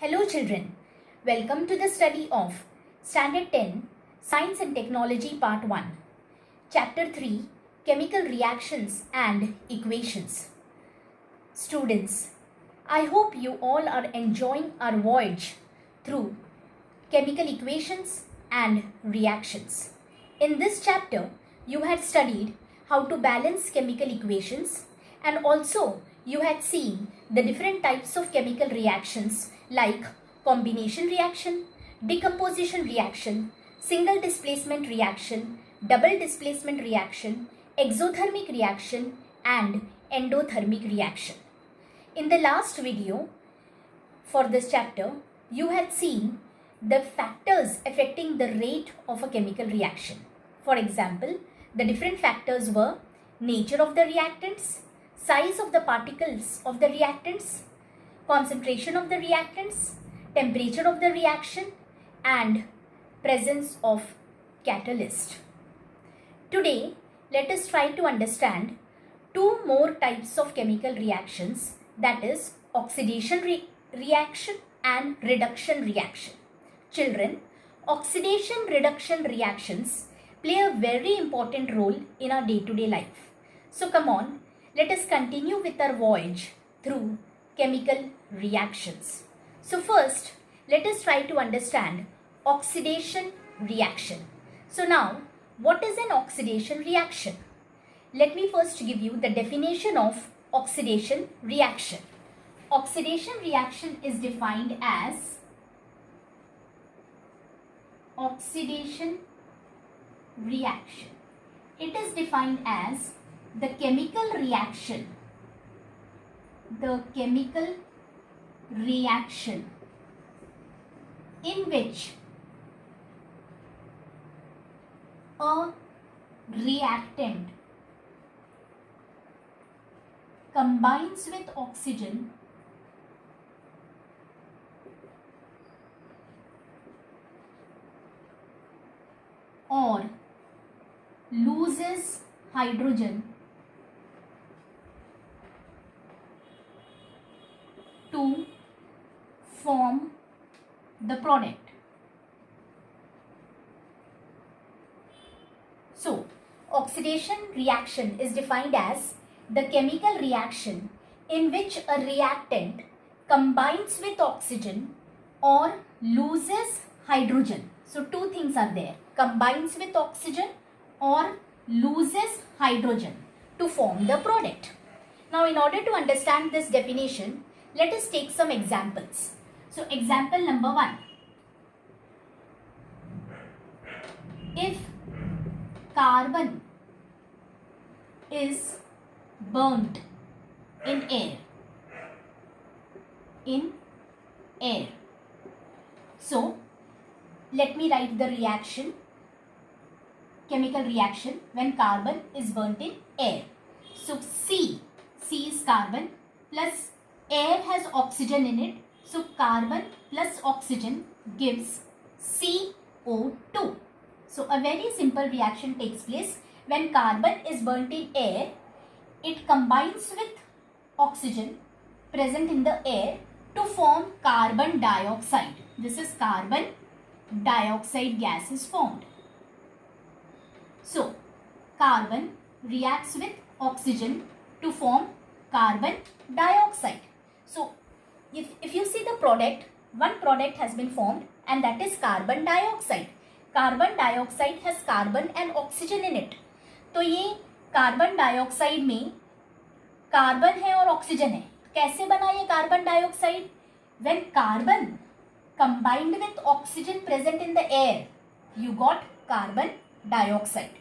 Hello children, welcome to the study of Standard 10 Science and Technology Part 1, Chapter 3 Chemical Reactions and Equations. Students, I hope you all are enjoying our voyage through chemical equations and reactions. In this chapter, you had studied how to balance chemical equations, and also you had seen the different types of chemical reactions like combination reaction, decomposition reaction, single displacement reaction, double displacement reaction, exothermic reaction and endothermic reaction. In the last video for this chapter, you had seen the factors affecting the rate of a chemical reaction. For example, the different factors were nature of the reactants, size of the particles of the reactants, concentration of the reactants, temperature of the reaction, and presence of catalyst. Today, let us try to understand two more types of chemical reactions, that is oxidation reaction and reduction reaction. Children, oxidation reduction reactions play a very important role in our day-to-day life. So come on, let us continue with our voyage through chemical reactions. So first, let us try to understand oxidation reaction. So now, what is an oxidation reaction? Let me first give you the definition of oxidation reaction. Oxidation reaction is defined as oxidation reaction. It is defined as the chemical reaction in which a reactant combines with oxygen or loses hydrogen to form the product. So, oxidation reaction is defined as the chemical reaction in which a reactant combines with oxygen or loses hydrogen. So, two things are there: combines with oxygen or loses hydrogen to form the product. Now, in order to understand this definition, let us take some examples. So, example number 1. If carbon is burnt in air, so let me write the reaction, chemical reaction when carbon is burnt in air. So C is carbon plus air has oxygen in it. So carbon plus oxygen gives CO2. So a very simple reaction takes place when carbon is burnt in air. It combines with oxygen present in the air to form carbon dioxide. This is carbon dioxide gas is formed. So carbon reacts with oxygen to form carbon dioxide. So if you see the product, one product has been formed and that is carbon dioxide. Carbon dioxide has carbon and oxygen in it. तो ये carbon dioxide में carbon है और oxygen है. कैसे बना ये carbon dioxide? When carbon combined with oxygen present in the air, you got carbon dioxide.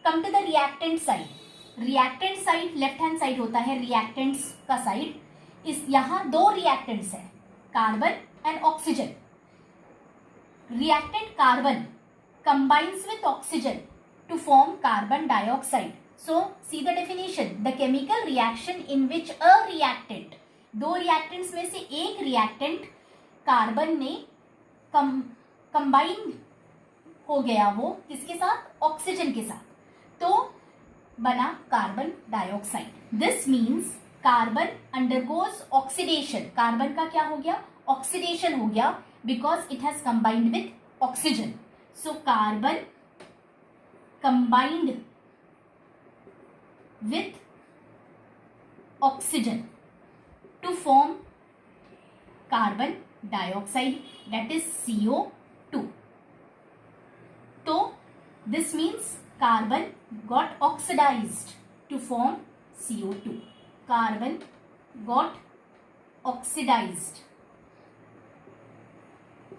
Come to the reactant side. Reactant side left hand side होता है reactants का साइड. इस यहाँ दो reactants है, carbon and oxygen. Reactant carbon combines with oxygen to form carbon dioxide. So see the definition, the chemical reaction in which a reactant, दो reactants में से एक reactant कार्बन में combine हो गया, वो किसके साथ? ऑक्सीजन के साथ, तो बना carbon dioxide. This means carbon undergoes oxidation, carbon का क्या हो गया, ऑक्सीडेशन हो गया, because it has combined with oxygen. So carbon combined with oxygen to form carbon dioxide, that is CO2. So this means carbon got oxidized to form CO2. Carbon got oxidized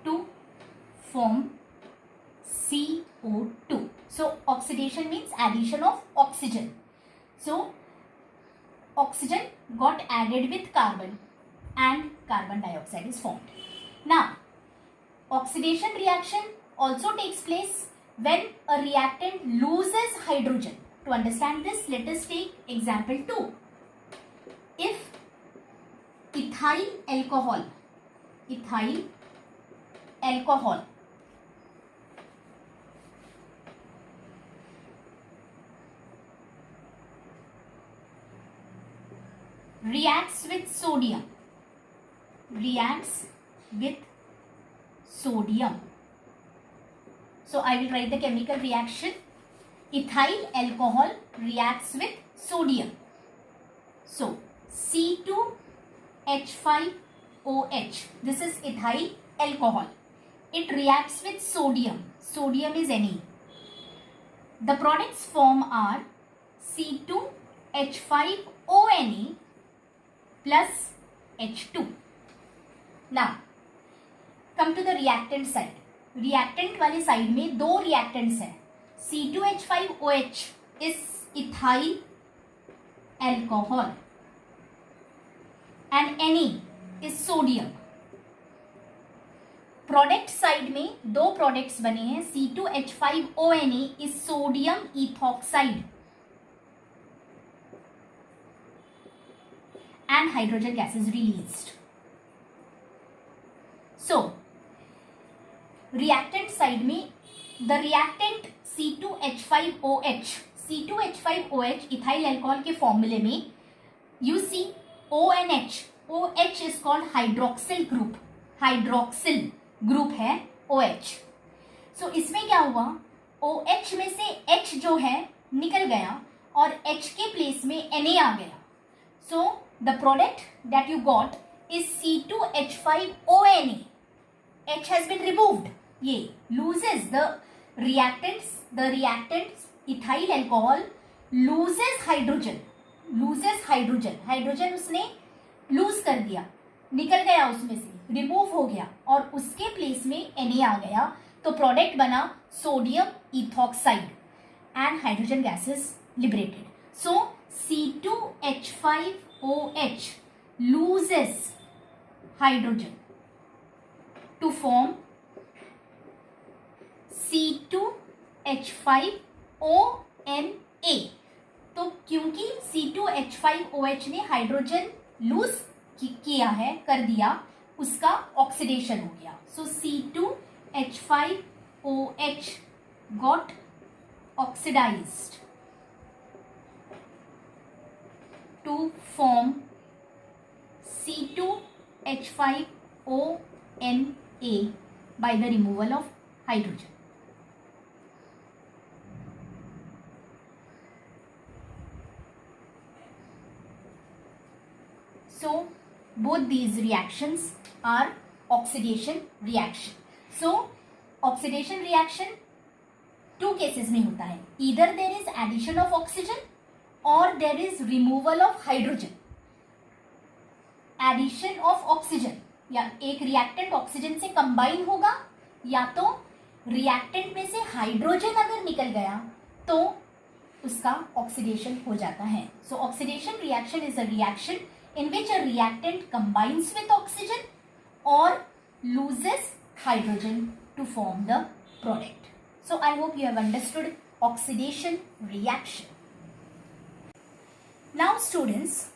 to form CO2. So oxidation means addition of oxygen. So oxygen got added with carbon and carbon dioxide is formed. Now oxidation reaction also takes place when a reactant loses hydrogen. To understand this, let us take example 2. If ethyl alcohol reacts with sodium. So I will write the chemical reaction. Ethyl alcohol reacts with sodium. So C2H5OH, this is ethyl alcohol. It reacts with sodium. Sodium is Na. The products formed are C2H5ONe plus H2. Now come to the reactant side. Reactant वाले side में दो reactants हैं. C2H5OH is ethyl alcohol and Na is sodium. Product side में दो products बने हैं. C2H5ONe is sodium ethoxide and hydrogen gas is released. So reactant side में the reactant C2H5OH ethyl alcohol के फॉर्मूले में you see ONH is called hydroxyl group है OH. So इसमें क्या हुआ, OH में से H जो है निकल गया और H के प्लेस में Na आ गया. So the product that you got is C2H5ONe. H has been removed. ये loses the reactants ethyl alcohol loses hydrogen. Hydrogen उसने लूज कर दिया, निकल गया उसमें से, रिमूव हो गया और उसके प्लेस में Na आ गया. तो प्रोडक्ट बना sodium ethoxide and hydrogen gases liberated. So C2H5OH loses hydrogen to form C2H5ONa. तो क्योंकि C2H5OH ने हाइड्रोजन लूज किया है, कर दिया, उसका ऑक्सीडेशन हो गया. सो C2H5OH got oxidized to form C2H5ONa by the removal of hydrogen. So both these reactions are oxidation reaction. So oxidation reaction two cases में होता है. Either there is addition of oxygen or there is removal of hydrogen. Addition of oxygen, या एक reactant oxygen से combine होगा या तो reactant में से हाइड्रोजन अगर निकल गया तो उसका ऑक्सीडेशन हो जाता है. So oxidation reaction is a reaction in which a reactant combines with oxygen or loses hydrogen to form the product. So I hope you have understood oxidation reaction. Now students,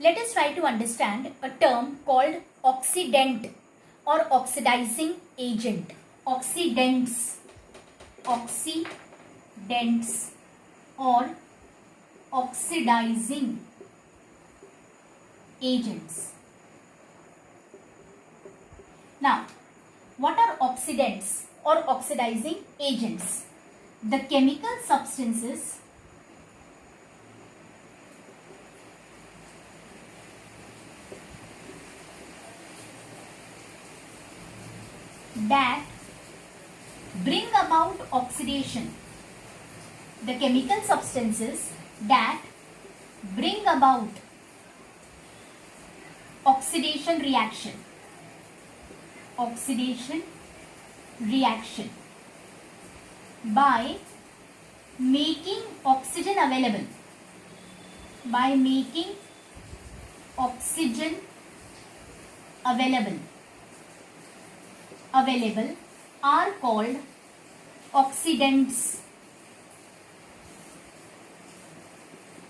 let us try to understand a term called oxidant or oxidizing agent. Oxidants or oxidizing agents. Now, what are oxidants or oxidizing agents? The chemical substances that bring about oxidation. The chemical substances that bring about oxidation reaction. Oxidation reaction by making oxygen available. By making oxygen available are called oxidants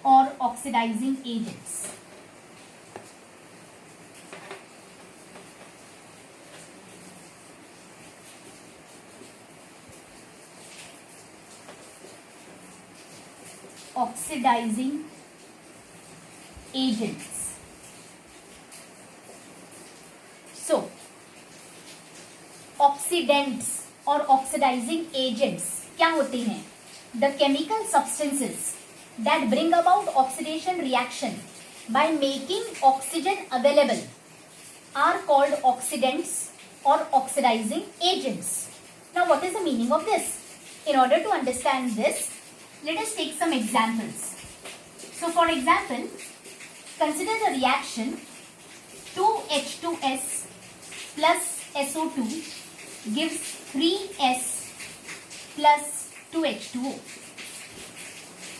or oxidizing agents. Oxidizing agents. So, oxidants और oxidising agents क्या होते हैं? The chemical substances that bring about oxidation reaction by making oxygen available are called oxidants और oxidising agents. Now what is the meaning of this? In order to understand this, let us take some examples. So for example, consider the reaction 2H2S plus SO2 gives 3S plus 2H2O.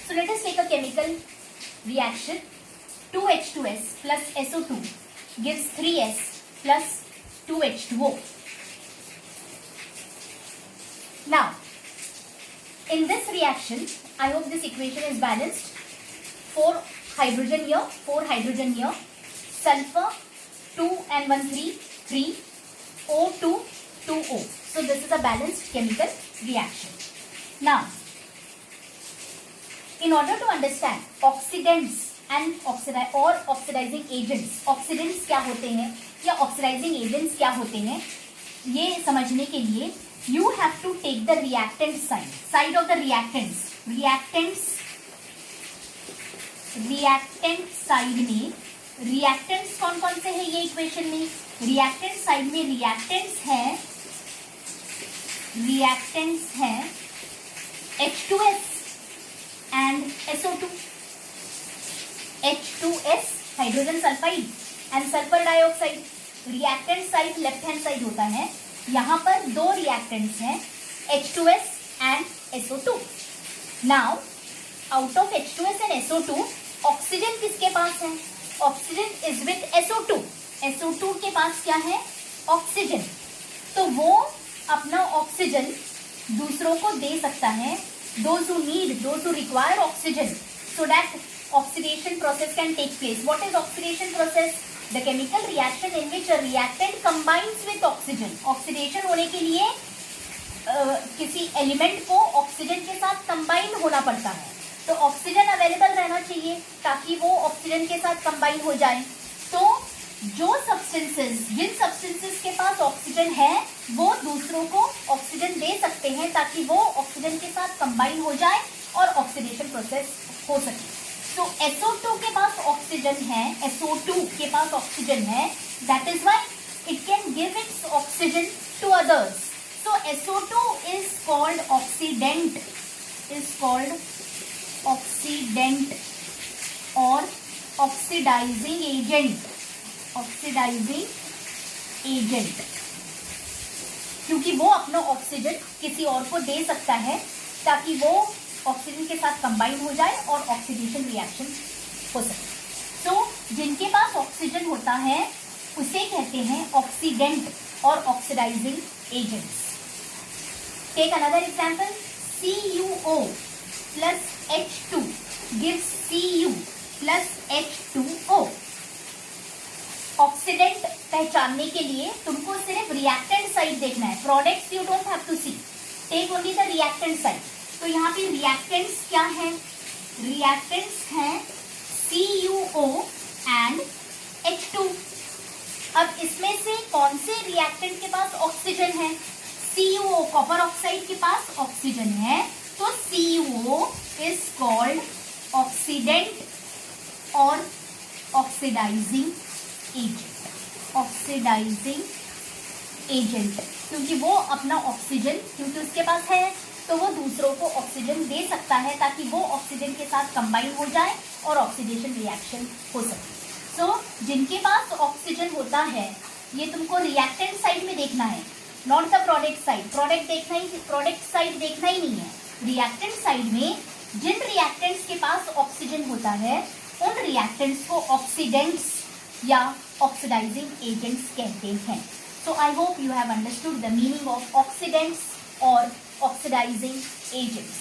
So let us take a chemical reaction 2H2S plus SO2 gives 3S plus 2H2O. Now, in this reaction, I hope this equation is balanced. 4 hydrogen here, 4 hydrogen here, sulfur 2 and 1 3, 3, O2, 2O. So this is a balanced chemical reaction. Now, in order to understand oxidants and oxidizing agents, oxidants क्या होते हैं या oxidizing agents क्या होते हैं, ये समझने के लिए you have to take the reactant side of the reactants. reactant side में reactants कौन कौन से हैं ये इक्वेशन में? reactant side में reactants हैं H2S and SO2. H2S hydrogen sulphide and sulphur dioxide. reactant side left hand side होता है. यहाँ पर दो रिएक्टेंट्स हैं H2S and SO2. Now, out of H2S and SO2, oxygen किसके पास है? Oxygen is with SO2. SO2 के पास क्या है? ऑक्सीजन. तो वो अपना ऑक्सीजन दूसरों को दे सकता है. Those who need, those who require oxygen, so that oxidation process can take place. What is oxidation process? The chemical reaction in which a reactant combines with oxygen. Oxidation होने के लिए किसी एलिमेंट को oxygen के साथ combine होना पड़ता है. तो ऑक्सीजन अवेलेबल रहना चाहिए ताकि वो ऑक्सीजन के साथ कंबाइन हो जाए. तो जो जिन सब्सटेंसेस के पास ऑक्सीजन है वो दूसरों को ऑक्सीजन दे सकते हैं ताकि वो ऑक्सीजन के साथ कंबाइन हो जाए और ऑक्सीडेशन प्रोसेस हो सके. तो SO2 के पास ऑक्सीजन है, SO2 के पास ऑक्सीजन है, that is why it can give its oxygen to others. So SO2 is called oxidant, और ऑक्सीडाइजिंग एजेंट, क्योंकि वो अपना ऑक्सीजन किसी और को दे सकता है ताकि वो ऑक्सीजन के साथ कंबाइन हो जाए और ऑक्सीडेशन रिएक्शन हो सके. तो जिनके पास ऑक्सीजन होता है उसे कहते हैं ऑक्सीडेंट और oxidising agents. Take another example. CuO plus H2 gives Cu plus H2O. Oxidant पहचानने के लिए तुमको सिर्फ रिएक्टेंट साइड देखना है. Products you don't have to see, take only the reactant side. तो यहाँ पे रिएक्टेंट्स क्या हैं? रिएक्टेंट्स हैं CuO and H2। अब इसमें से कौन से रिएक्टेंट के पास ऑक्सीजन है? CuO, कॉपर ऑक्साइड के पास ऑक्सीजन है, तो CuO इज कॉल्ड ऑक्सीडेंट और ऑक्सीडाइजिंग एजेंट। ऑक्सीडाइजिंग एजेंट, क्योंकि वो अपना ऑक्सीजन, क्योंकि उसके पास है, तो वो दूसरों को ऑक्सीजन दे सकता है ताकि वो ऑक्सीजन के साथ कंबाइन हो जाए और ऑक्सीडेशन रिएक्शन हो सके। सो जिनके पास ऑक्सीजन होता है, ये तुमको रिएक्टेंट साइड में देखना है, not the product side. Product side देखना ही नहीं है। रिएक्टेंट साइड में जिन रिएक्टेंट्स के पास ऑक्सीजन होता है, उन रिएक्टेंट्स को ऑक्सीडेंट्स या ऑक्सीडाइजिंग एजेंट्स कहते हैं। So I hope you have understood the meaning of oxidants or oxidizing agents.